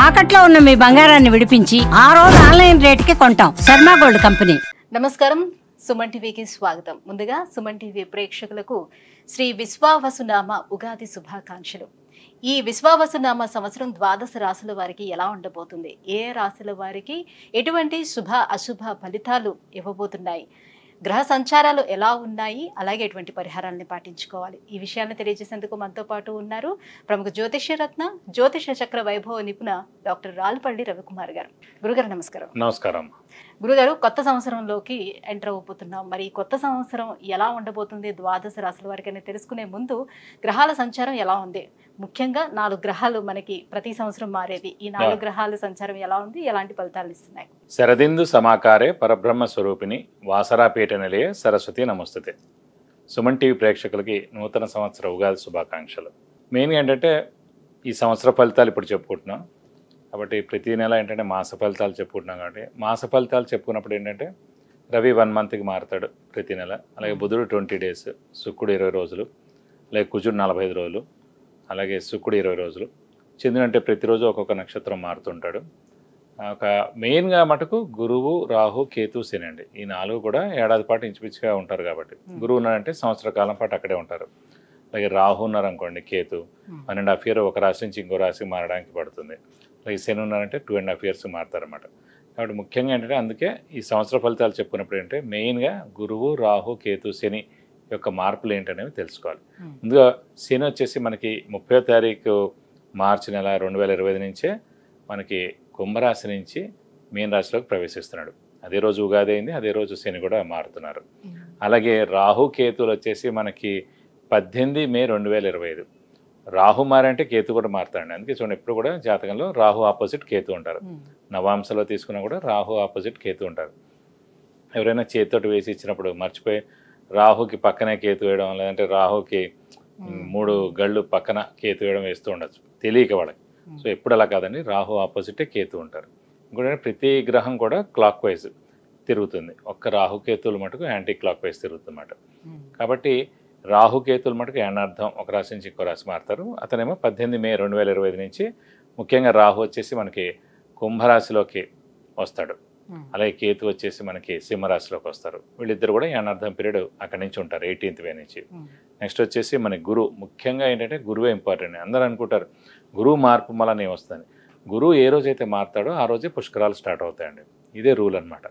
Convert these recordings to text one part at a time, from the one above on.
తాకట్లో ఉన్న మీ బంగారాన్ని విడిపించి ఆ రోజు ఆన్లైన్ రేటుకి కొంటాం. Sharma gold company. నమస్కారం, సుమన్ టీవీకి స్వాగతం. ముందుగా సుమన్ టీవీ ప్రేక్షకులకు శ్రీ విశ్వావసునామ ఉగాది శుభాకాంక్షలు. ఈ విశ్వావసునామ సంవత్సరం ద్వాదశ రాశుల వారికి ఎలా ఉండబోతుంది, ఏ రాశుల వారికి ఎటువంటి శుభ అశుభ ఫలితాలు ఇవ్వబోతున్నాయి, గ్రహ సంచారాలు ఎలా ఉన్నాయి, అలాగే ఎటువంటి పరిహారాలను పాటించుకోవాలి, ఈ విషయాన్ని తెలియజేసేందుకు మనతో పాటు ఉన్నారు ప్రముఖ జ్యోతిష్య రత్న జ్యోతిష చక్ర వైభవ నిపుణ డాక్టర్ రాల్పల్లి రవికుమార్ గారు. గురుగారు నమస్కారం. నమస్కారం. గురుగారు, కొత్త సంవత్సరంలోకి ఎంటర్ అవ్వబోతున్నాం. మరి కొత్త సంవత్సరం ఎలా ఉండబోతుంది ద్వాదశ రాశుల వారికి అని తెలుసుకునే ముందు గ్రహాల సంచారం ఎలా ఉంది, ముఖ్యంగా 4 గ్రహాలు మనకి ప్రతి సంవత్సరం మారేది, ఈ 4 గ్రహాల సంచారం ఎలా ఉంది, ఎలాంటి ఫలితాలు ఇస్తున్నాయి? శరదిందు సమాకారే పరబ్రహ్మ స్వరూపిణి వాసరాపీఠ నిలయ సరస్వతి నమస్తుతే. సుమన్ టీవీ ప్రేక్షకులకి నూతన సంవత్సర ఉగాది శుభాకాంక్షలు. మెయిన్గా ఏంటంటే ఈ సంవత్సర ఫలితాలు ఇప్పుడు చెప్పుకుంటున్నాం కాబట్టి ప్రతి నెల ఏంటంటే మాస ఫలితాలు చెప్పుకుంటున్నాం కాబట్టి మాస ఫలితాలు చెప్పుకున్నప్పుడు ఏంటంటే రవి 1 మంత్కి మారుతాడు ప్రతి నెల, అలాగే బుధుడు 20 డేస్, శుక్రుడు 20 రోజులు, అలాగే కుజుడు 45 రోజులు, అలాగే శుక్రుడు 20 రోజులు, చంద్రుడు అంటే ప్రతిరోజు ఒక్కొక్క నక్షత్రం మారుతుంటాడు. ఒక మెయిన్గా మటుకు గురువు, రాహు, కేతు, శని అండి. ఈ 4 కూడా ఏడాది పాటు ఇంచుమించుగా ఉంటారు కాబట్టి గురువు ఉన్నారంటే సంవత్సర కాలం పాటు అక్కడే ఉంటారు. అలాగే రాహు ఉన్నారనుకోండి, కేతు 1.5 ఇయర్ ఒక రాశి నుంచి ఇంకో రాశికి మారడానికి పడుతుంది. అలాగే శని ఉన్నారంటే 2.5 ఇయర్స్ మారుతారన్నమాట. కాబట్టి ముఖ్యంగా ఏంటంటే అందుకే ఈ సంవత్సర ఫలితాలు చెప్పుకున్నప్పుడు ఏంటంటే మెయిన్గా గురువు, రాహు, కేతు, శని యొక్క మార్పులు ఏంటనేవి తెలుసుకోవాలి. ముందుగా శని వచ్చేసి మనకి 30వ తారీఖు మార్చి నెల 2025 నుంచే మనకి కుంభరాశి నుంచి మీన రాశిలోకి ప్రవేశిస్తున్నాడు. అదే రోజు ఉగాది అయింది, అదే రోజు శని కూడా మారుతున్నారు. అలాగే రాహు, కేతులు వచ్చేసి మనకి 18 మే 2025. రాహు మారంటే కేతు కూడా మారుతాడండి. అందుకే చూడండి ఎప్పుడు కూడా జాతకంలో రాహు ఆపోజిట్ కేతు ఉంటారు. నవాంశలో తీసుకున్నా కూడా రాహు ఆపోజిట్ కేతు ఉంటారు. ఎవరైనా చేతితోటి వేసి ఇచ్చినప్పుడు మర్చిపోయి రాహుకి పక్కనే కేతు వేయడం, లేదంటే రాహుకి 3 గళ్ళు పక్కన కేతు వేయడం వేస్తూ ఉండొచ్చు తెలియక వాళ్ళకి. సో ఎప్పుడు అలా కాదండి, రాహు ఆపోజిటే కేతు ఉంటారు. ఇంకోటి ప్రతి గ్రహం కూడా క్లాక్ వైజ్ తిరుగుతుంది, ఒక్క రాహుకేతువులు మటుకు యాంటీ క్లాక్ వైజ్ తిరుగుతుందన్నమాట. కాబట్టి రాహుకేతువులు మటుకు ఏనార్థం ఒక రాశి నుంచి ఇంకో రాశి మారుతారు. అతనేమో 18 మే 2025 నుంచి ముఖ్యంగా రాహు వచ్చేసి మనకి కుంభరాశిలోకి వస్తాడు, అలాగే కేతు వచ్చేసి మనకి సింహరాశిలోకి వస్తారు. వీళ్ళిద్దరు కూడా ఏనార్థం పీరియడ్ అక్కడి నుంచి ఉంటారు 18th మే నుంచి. నెక్స్ట్ వచ్చేసి మన గురువు, ముఖ్యంగా ఏంటంటే గురువే ఇంపార్టెంట్. అందరూ అనుకుంటారు గురువు మార్పు మళ్ళీ వస్తుంది. గురువు ఏ రోజైతే మారుతాడో ఆ రోజే పుష్కరాలు స్టార్ట్ అవుతాయండి. ఇదే రూల్ అనమాట.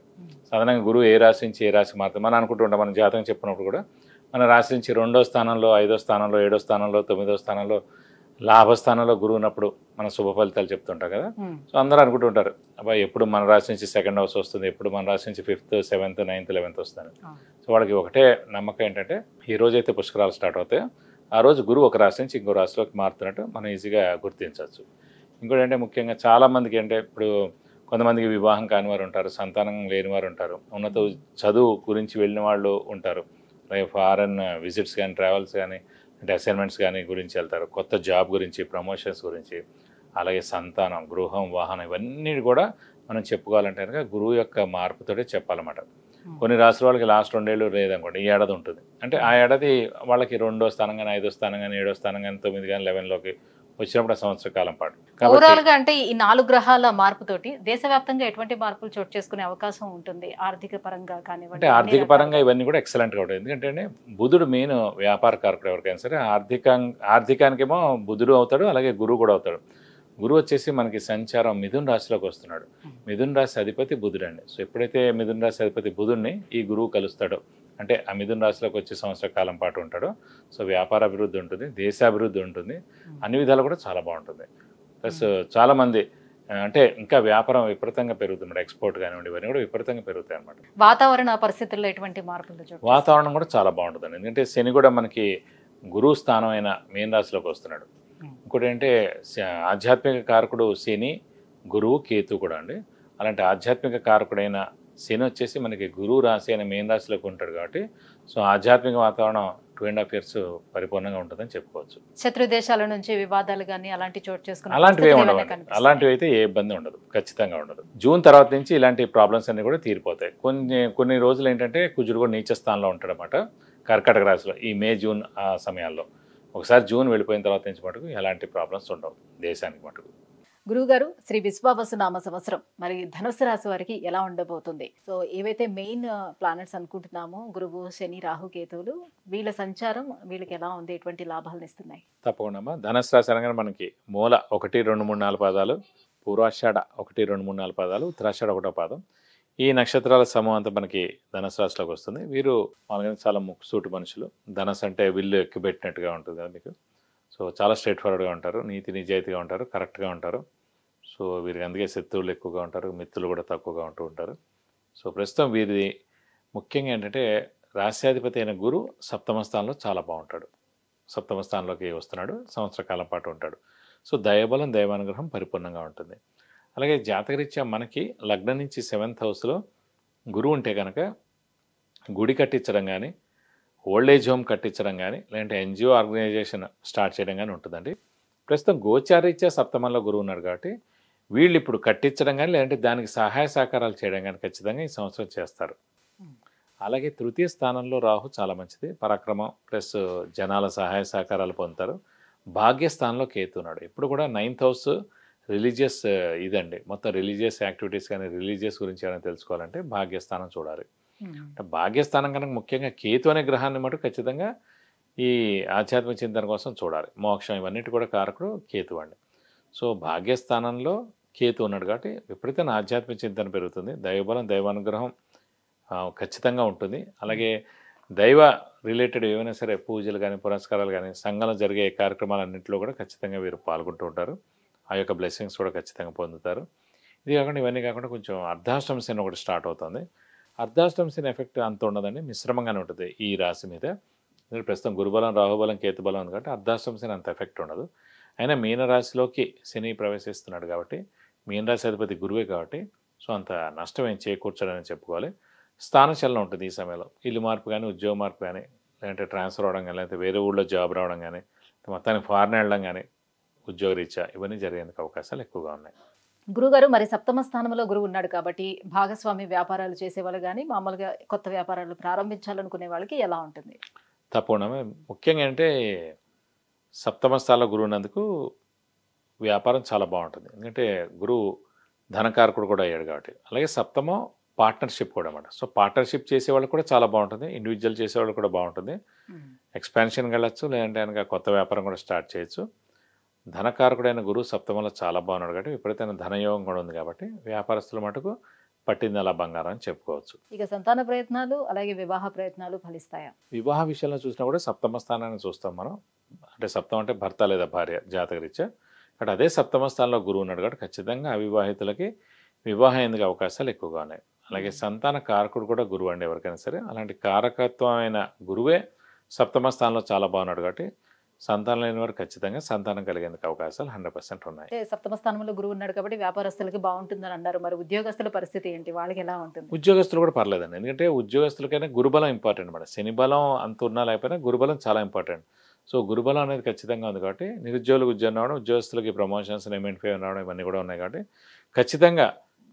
సాధారణంగా గురువు ఏ రాశి నుంచి ఏ రాశి మారుతాడు మనం అనుకుంటుంటాం. మన జాతకం చెప్పినప్పుడు కూడా మన రాశి నుంచి 2వ స్థానంలో, 5వ స్థానంలో, 7వ స్థానంలో, 9వ స్థానంలో, లాభస్థానంలో గురువు ఉన్నప్పుడు మన శుభ ఫలితాలు చెప్తుంటాం కదా. సో అందరూ అనుకుంటుంటారు అబ్బాయి ఎప్పుడు మన రాశి నుంచి 2nd హౌస్ వస్తుంది, ఎప్పుడు మన రాశి నుంచి 5th, 7th, 9th, 11th వస్తుంది. సో వాళ్ళకి ఒకటే నమ్మకం ఏంటంటే ఈ రోజైతే పుష్కరాలు స్టార్ట్ అవుతాయో ఆ రోజు గురువు ఒక రాశి నుంచి ఇంకో రాశిలోకి మారుతున్నట్టు మనం ఈజీగా గుర్తించవచ్చు. ఇంకోటి అంటే ముఖ్యంగా చాలామందికి అంటే ఇప్పుడు కొంతమందికి వివాహం కాని వారు ఉంటారు, సంతానం లేని వారు ఉంటారు, ఉన్నత చదువు గురించి వెళ్ళిన వాళ్ళు ఉంటారు, అలాగే ఫారెన్ విజిట్స్ కానీ, ట్రావెల్స్ కానీ, అంటే అసైన్మెంట్స్ కానీ గురించి వెళ్తారు, కొత్త జాబ్ గురించి, ప్రమోషన్స్ గురించి, అలాగే సంతానం, గృహం, వాహనం ఇవన్నీ కూడా మనం చెప్పుకోవాలంటే కనుక గురువు యొక్క మార్పుతోటే చెప్పాలన్నమాట. కొన్ని రాష్ట్రాల వాళ్ళకి లాస్ట్ 2 ఏళ్ళు లేదనుకోండి, ఈ ఏడాది ఉంటుంది అంటే ఆ ఏడాది వాళ్ళకి 2వ స్థానం కానీ, 5వ స్థానం కానీ, 7వ స్థానం కానీ, 9 కానీ, 11లోకి వచ్చినప్పుడు ఆ సంవత్సర కాలం పాటు. ఓవరాల్ గా అంటే ఈ 4 గ్రహాల మార్పుతోటి దేశవ్యాప్తంగా ఎటువంటి మార్పులు చోటు చేసుకునే అవకాశం ఉంటుంది? ఆర్థిక పరంగా కానివ్వండి, అంటే ఆర్థిక పరంగా ఇవన్నీ కూడా ఎక్సలెంట్గా ఉంటుంది. ఎందుకంటే బుధుడు మెయిన్ వ్యాపార కారకుడు ఎవరికైనా సరే. ఆర్థికానికేమో బుధుడు అవుతాడు, అలాగే గురువు కూడా అవుతాడు. గురువు వచ్చేసి మనకి సంచారం మిథున రాశిలోకి వస్తున్నాడు. మిథున రాశి అధిపతి బుధుడు అండి. సో ఎప్పుడైతే మిథున రాశి అధిపతి బుధుడిని ఈ గురువు కలుస్తాడో అంటే ఆ మిథున రాశిలోకి వచ్చే సంవత్సర కాలం పాటు ఉంటాడో సో వ్యాపార అభివృద్ధి ఉంటుంది, దేశాభివృద్ధి ఉంటుంది, అన్ని విధాలు కూడా చాలా బాగుంటుంది. ప్లస్ చాలామంది అంటే ఇంకా వ్యాపారం విపరీతంగా పెరుగుతుంది, ఎక్స్పోర్ట్ కానివ్వండి ఇవన్నీ కూడా విపరీతంగా పెరుగుతాయి అనమాట. వాతావరణ పరిస్థితుల్లో ఎటువంటి మార్పులు? వాతావరణం కూడా చాలా బాగుంటుందండి. ఎందుకంటే శని కూడా మనకి గురువు స్థానం అయిన మీన రాశిలోకి వస్తున్నాడు. ఇంకోటి ఏంటంటే ఆధ్యాత్మిక కారకుడు శని, గురువు, కేతు కూడా అండి. అలాంటి ఆధ్యాత్మిక కారకుడైన శని వచ్చేసి మనకి గురువు రాశి అయిన మీన రాశిలోకి ఉంటాడు కాబట్టి సో ఆధ్యాత్మిక వాతావరణం 2.5 ఇయర్స్ పరిపూర్ణంగా ఉంటుందని చెప్పుకోవచ్చు. శత్రు దేశాల నుంచి వివాదాలు కానీ అలాంటి చోటు చేసుకుని అలాంటివి అయితే ఏ ఇబ్బంది ఉండదు, ఖచ్చితంగా ఉండదు. జూన్ తర్వాత నుంచి ఇలాంటి ప్రాబ్లమ్స్ అన్ని కూడా తీరిపోతాయి. కొన్ని రోజులు ఏంటంటే కుజుడు కూడా నీచ స్థానంలో ఉంటాడు అన్నమాట కర్కాటక రాశిలో ఈ మే, జూన్ ఆ సమయాల్లో. ఒకసారి జూన్ వెళ్ళిపోయిన తర్వాత నుంచి మటుకు ఎలాంటి ప్రాబ్లమ్స్ ఉండవు దేశానికి మటుకు. గురువుగారు, శ్రీ విశ్వావసు నామ సంవత్సరం మరి ధనుసు రాశి వారికి ఎలా ఉండబోతుంది? సో ఏవైతే మెయిన్ ప్లానెట్స్ అనుకుంటున్నామో గురువు, శని, రాహు, కేతువులు, వీళ్ళ సంచారం వీళ్ళకి ఎలా ఉంది? ఎటువంటి లాభాలను ఇస్తున్నాయి? తప్పకుండా ధనుసు రాశి అనగానే మనకి మూల 1, 2, 3, 4 పాదాలు, పూర్వాషాఢ 1, 2, 3, 4 పాదాలు, ఉత్తరాషాఢ 1వ పాదం. ఈ నక్షత్రాల సమూహం అంతా మనకి ధనుసు రాశిలోకి వస్తుంది. వీరు మనకి చాలా ముక్కుసూటి మనుషులు. ధనుసు అంటే విల్లు ఎక్కుపెట్టినట్టుగా ఉంటుంది కదా మీకు. సో చాలా స్ట్రైట్ ఫార్వర్డ్గా ఉంటారు, నీతి నిజాయితీగా ఉంటారు, కరెక్ట్గా ఉంటారు. సో వీరికి అందుకే శత్రువులు ఎక్కువగా ఉంటారు, మిత్రులు కూడా తక్కువగా ఉంటూ ఉంటారు. సో ప్రస్తుతం వీరి ముఖ్యంగా ఏంటంటే రాశ్యాధిపతి అయిన గురు సప్తమ స్థానంలో చాలా బాగుంటాడు. సప్తమ స్థానంలోకి వస్తున్నాడు, సంవత్సర కాలం పాటు ఉంటాడు. సో దైవబలం, దైవానుగ్రహం పరిపూర్ణంగా ఉంటుంది. అలాగే జాతకరీత్యా మనకి లగ్నం నుంచి 7th హౌస్లో గురువు ఉంటే కనుక గుడి కట్టించడం కానీ, ఓల్డ్ ఏజ్ హోమ్ కట్టించడం కానీ, లేదంటే ఎన్జిఓ ఆర్గనైజేషన్ స్టార్ట్ చేయడం కానీ ఉంటుందండి. ప్రస్తుతం గోచారీత్యా సప్తమంలో గురువు ఉన్నాడు కాబట్టి వీళ్ళు ఇప్పుడు కట్టించడం కానీ, లేదంటే దానికి సహాయ సహకారాలు చేయడం కానీ ఖచ్చితంగా ఈ సంవత్సరం చేస్తారు. అలాగే తృతీయ స్థానంలో రాహు చాలా మంచిది, పరాక్రమం ప్లస్ జనాల సహాయ సహకారాలు పొందుతారు. భాగ్యస్థానంలో కేతు ఉన్నాడు. ఇప్పుడు కూడా 9th హౌస్ రిలీజియస్ ఇదండి, మొత్తం రిలీజియస్ యాక్టివిటీస్ కానీ రిలీజియస్ గురించి ఏమైనా తెలుసుకోవాలంటే భాగ్యస్థానం చూడాలి. అంటే భాగ్యస్థానం కనుక ముఖ్యంగా కేతు అనే గ్రహాన్ని మటు ఖచ్చితంగా ఈ ఆధ్యాత్మిక చింతన కోసం చూడాలి. మోక్షం ఇవన్నిటి కూడా కారకుడు కేతు అండి. సో భాగ్యస్థానంలో కేతు ఉన్నాడు కాబట్టి విపరీతమైన ఆధ్యాత్మిక చింతన పెరుగుతుంది. దైవబలం, దైవానుగ్రహం ఖచ్చితంగా ఉంటుంది. అలాగే దైవ రిలేటెడ్ ఏవైనా సరే పూజలు కానీ, పురస్కారాలు కానీ, సంఘంలో జరిగే కార్యక్రమాలన్నింటిలో కూడా ఖచ్చితంగా వీరు పాల్గొంటూ ఉంటారు. ఆ యొక్క బ్లెస్సింగ్స్ కూడా ఖచ్చితంగా పొందుతారు. ఇది కాకుండా ఇవన్నీ కాకుండా కొంచెం అర్ధాష్టమ శని ఒకటి స్టార్ట్ అవుతుంది. అర్ధాష్టమ శని ఎఫెక్ట్ అంత ఉండదండి, మిశ్రమంగానే ఉంటుంది ఈ రాశి మీద. ప్రస్తుతం గురుబలం, రాహుబలం, కేతుబలం ఉంది కాబట్టి అర్ధాష్టమ శని అంత ఎఫెక్ట్ ఉండదు. అయినా మీనరాశిలోకి శని ప్రవేశిస్తున్నాడు కాబట్టి, మీనరాశి అధిపతి గురువే కాబట్టి సో అంత నష్టం ఏం చేకూర్చడని చెప్పుకోవాలి. స్థానచలనం ఉంటుంది ఈ సమయంలో. ఇల్లు మార్పు కానీ, ఉద్యోగ మార్పు కానీ, లేదంటే ట్రాన్స్ఫర్ అవ్వడం కానీ, లేదంటే వేరే ఊళ్ళో జాబ్ రావడం కానీ, మొత్తానికి ఫారెన్ వెళ్ళడం కానీ, ఉద్యోగరీత్యా ఇవన్నీ జరిగేందుకు అవకాశాలు ఎక్కువగా ఉన్నాయి. గురుగారు, మరి సప్తమ స్థానంలో గురువు ఉన్నాడు కాబట్టి భాగస్వామి వ్యాపారాలు చేసేవాళ్ళు కానీ, మామూలుగా కొత్త వ్యాపారాలు ప్రారంభించాలనుకునే వాళ్ళకి ఎలా ఉంటుంది? తప్పకుండా ముఖ్యంగా అంటే సప్తమ స్థానంలో గురువు ఉన్నందుకు వ్యాపారం చాలా బాగుంటుంది. ఎందుకంటే గురువు ధనకారకుడు కూడా అయ్యాడు కాబట్టి. అలాగే సప్తమం పార్ట్నర్షిప్ కూడా అన్నమాట. సో పార్ట్నర్షిప్ చేసేవాళ్ళు కూడా చాలా బాగుంటుంది, ఇండివిజువల్ చేసేవాళ్ళు కూడా బాగుంటుంది. ఎక్స్పాన్షన్కి వెళ్ళచ్చు, లేదంటే కనుక కొత్త వ్యాపారం కూడా స్టార్ట్ చేయొచ్చు. ధనకారకుడైన గురువు సప్తమంలో చాలా బాగున్నాడు కాబట్టి విపరీతమైన ధనయోగం కూడా ఉంది కాబట్టి వ్యాపారస్తుల మటుకు పట్టింది అలా బంగారం అని చెప్పుకోవచ్చు. ఇక సంతాన ప్రయత్నాలు అలాగే వివాహ ప్రయత్నాలు ఫలిస్తాయా? వివాహ విషయంలో చూసినా కూడా సప్తమ స్థానాన్ని చూస్తాం మనం. అంటే సప్తమం అంటే భర్త లేదా భార్య జాతకరీత్యా. బట్ అదే సప్తమ స్థానంలో గురువు ఉన్నాడు కాబట్టి ఖచ్చితంగా అవివాహితులకి వివాహం ఎందుకు అవకాశాలు ఎక్కువగా ఉన్నాయి. అలాగే సంతాన కారకుడు కూడా గురువు అండి ఎవరికైనా సరే. అలాంటి కారకత్వమైన గురువే సప్తమ స్థానంలో చాలా బాగున్నాడు కాబట్టి సంతానం లేని వారు ఖచ్చితంగా సంతానం కలిగేందుకు అవకాశాలు 100% ఉన్నాయి. సప్తమ స్థానంలో గురువు ఉన్నాడు కాబట్టి వ్యాపారస్తులకి బాగుంటుందని అన్నారు. మరి ఉద్యోగస్తుల పరిస్థితి ఏంటి? వాళ్ళకి ఎలా ఉంటుంది? ఉద్యోగస్తులు కూడా పర్లేదండి. ఎందుకంటే ఉద్యోగస్తులకైనా గురుబలం ఇంపార్టెంట్ అన్నమాట. శని బలం అంత ఉన్నా లేకపోయినా గురుబలం చాలా ఇంపార్టెంట్. సో గురుబలం అనేది ఖచ్చితంగా ఉంది కాబట్టి నిరుద్యోగులకు ఉద్యోగం రావడం, ఉద్యోగస్తులకి ప్రమోషన్స్, ఎంఎన్ఫై రావడం ఇవన్నీ కూడా ఉన్నాయి కాబట్టి ఖచ్చితంగా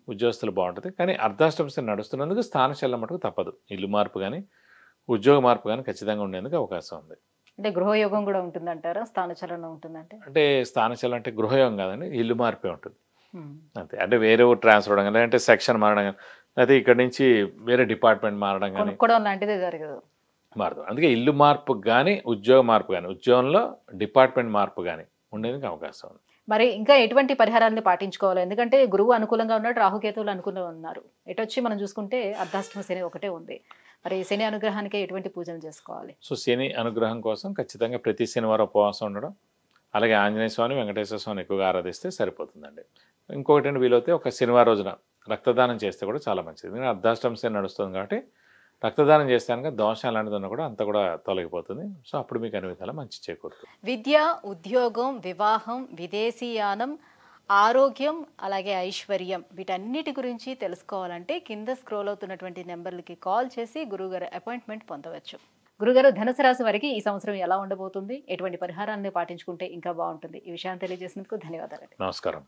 ఉద్యోగస్తులు బాగుంటుంది. కానీ అర్ధాష్టమ శని నడుస్తున్నందుకు స్థానచలనం మటుకు తప్పదు. ఇల్లు మార్పు కానీ, ఉద్యోగ మార్పు కానీ ఖచ్చితంగా ఉండేందుకు అవకాశం ఉంది. అంటే గృహయోగం కూడా ఉంటుందంటారా? స్థానచలనం ఉంటుందంటే అంటే స్థానచలనం అంటే గృహయోగం కాదండి, ఇల్లు మార్పే ఉంటుంది అంతే. అంటే వేరే ఊరు ట్రాన్స్ఫర్ అవడం కానీ, లేదంటే సెక్షన్ మారడం కానీ, లేకపోతే ఇక్కడ నుంచి వేరే డిపార్ట్మెంట్ మారడం కానీ లాంటిదే జరగదు, మారదు. అందుకే ఇల్లు మార్పు కానీ, ఉద్యోగ మార్పు కానీ, ఉద్యోగంలో డిపార్ట్మెంట్ మార్పు కానీ ఉండేందుకు అవకాశం ఉంది. మరి ఇంకా ఎటువంటి పరిహారాన్ని పాటించుకోవాలి? ఎందుకంటే గురువు అనుకూలంగా ఉన్నాడు, రాహుకేతువులు అనుకూలంగా ఉన్నారు. ఎటొచ్చి మనం చూసుకుంటే అర్ధాష్టమ శని ఒకటే ఉంది. మరి శని అనుగ్రహానికి ఎటువంటి పూజలు చేసుకోవాలి? సో శని అనుగ్రహం కోసం ఖచ్చితంగా ప్రతి శనివారం ఉపవాసం ఉండడం, అలాగే ఆంజనేయ స్వామి, వెంకటేశ్వర స్వామిని ఎక్కువగా ఆరాధిస్తే సరిపోతుందండి. ఇంకొకటి వీలైతే ఒక శనివారం రోజున రక్తదానం చేస్తే కూడా చాలా మంచిది. ఎందుకంటే అర్ధాష్టమ శని నడుస్తుంది కాబట్టి రక్తదానం చేస్తే కనుక దోషం అలాంటిది ఉన్నా కూడా అంతా కూడా తొలగిపోతుంది. సో అప్పుడు మీకు అన్ని విధాలా మంచి చేకూరుతుంది. విద్య, ఉద్యోగం, వివాహం, విదేశీయానం, ఆరోగ్యం అలాగే ఐశ్వర్యం వీటన్నిటి గురించి తెలుసుకోవాలంటే కింద స్క్రోల్ అవుతున్నటువంటి నెంబర్లకి కాల్ చేసి గురువుగారి అపాయింట్మెంట్ పొందవచ్చు. గురుగారు, ధనుసు రాశి వారికి ఈ సంవత్సరం ఎలా ఉండబోతుంది? ఎటువంటి పరిహారాన్ని పాటించుకుంటే ఇంకా బాగుంటుంది? ఈ విషయాన్ని తెలియజేసినందుకు ధన్యవాదాలు. నమస్కారం.